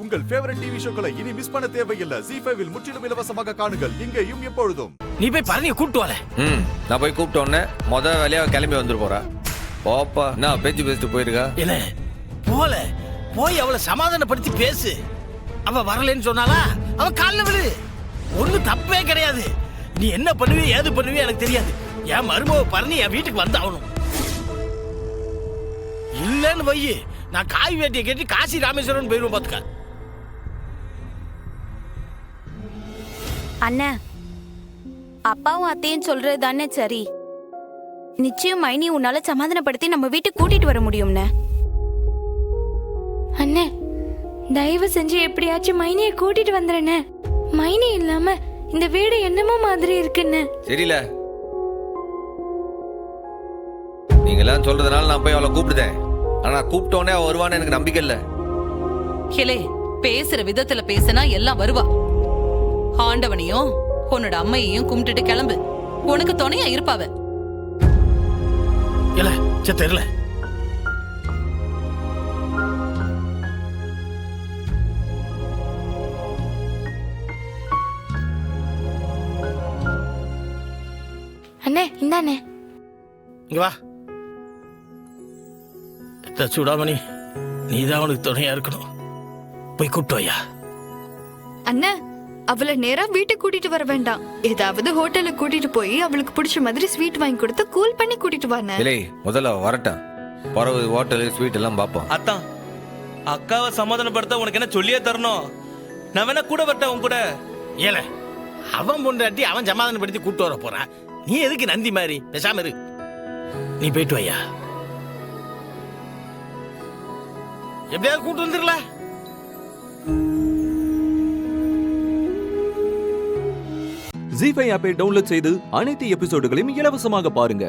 உங்கள் favourite TV ஷோக்களை இனி miss பண்ண தேவையில்லை. ZEE5 இல் முற்றிலும் இலவசமாக காணுங்கள், இங்கேயும் எப்பொழுதும். நீ போய் பரணியை கூப்பிட்டு வர. நான் போய் கூப்பிட்ட உடனே முதல் வேலையா கிளம்பி வந்துட்டு போறா. போப்பா, நான் பேச்சு பேசிட்டு போயிருக்கா. என்ன போல போய் அவளை சமாதானப்படுத்தி பேசு. அவ வரலன்னு சொன்னாலா அவ கால்ல விழு. ஒண்ணு தப்பே கிடையாது. நீ என்ன பண்ணுவே ஏது பண்ணுவே எனக்கு தெரியாது. என் மருமக பரணி என் வீட்டுக்கு வந்தாகணும். இல்லன்னு வையு, நான் காய் வேட்டியை கேட்டு காசி ராமேஸ்வரன் போயிருவோம் பாத்துக்க. அண்ணா, அப்பாவும் அத்தையும் சொல்றது தானே சரி. நிச்சயம் மைனி உன்னால சமாதானப்படுத்தி நம்ம வீட்டுக்கு கூட்டிட்டு வர முடியும்னே. அண்ணே, தயவு செஞ்சு எப்படியாச்சும் மைனியை கூட்டிட்டு வந்துடுறேண்ணே. மைனி இல்லாம இந்த வீடு என்னமோ மாதிரி இருக்குன்னு. தெரியல, நீங்க எல்லாம் சொல்றதுனால நான் போய் அவளை கூப்பிடுதேன். ஆனா கூப்பிட்டோன்னே அவ வருவான்னு எனக்கு நம்பிக்கை இல்ல. கிளே, பேசுற விதத்துல பேசினா எல்லாம் வருவா. ஆண்டவனையும் உன்னோட அம்மையையும் கும்பிட்டுட்டு கிளம்பு. உனக்கு துணையா இருப்பாவ. இல்ல தெரியல. அண்ணே, இந்தாண்ணே. இங்க வா. சூடாமணி, நீதான் அவனுக்கு துணையா இருக்கணும். போய் கூப்பிட்டு வையா. அண்ணா, அவளை நேரா வீட்டுக்கு கூட்டிட்டு வர வேண்டாம். ஏதாவது ஹோட்டலுக்கு கூட்டிட்டு போய் அவளுக்கு பிடிச்ச மாதிரி ஸ்வீட் வாங்கி கொடுத்து கூல் பண்ணி கூட்டிட்டு வானே. இல்லை, முதல்ல வரட்டும். பறவை ஹோட்டலு ஸ்வீட் எல்லாம் பாப்போம். அத்தான், அக்காவை சமாதானப்படுத்த உனக்கு என்ன சொல்லியே தரணும்? நான் வேணா கூட வரட்டேன் உன் கூட. ஏல, அவன் பொண்டாட்டி அவன் சமாதானப்படுத்தி கூட்டு வர போறான். நீ எதுக்கு நந்தி மாதிரி பேசாம இரு. நீ போயிட்டு வையா. எப்படியாவது கூட்டு வந்துடல. ZEE5 ஆப்பை டவுன்லோட் செய்து அனைத்து எபிசோடுகளையும் இலவசமாக பாருங்க.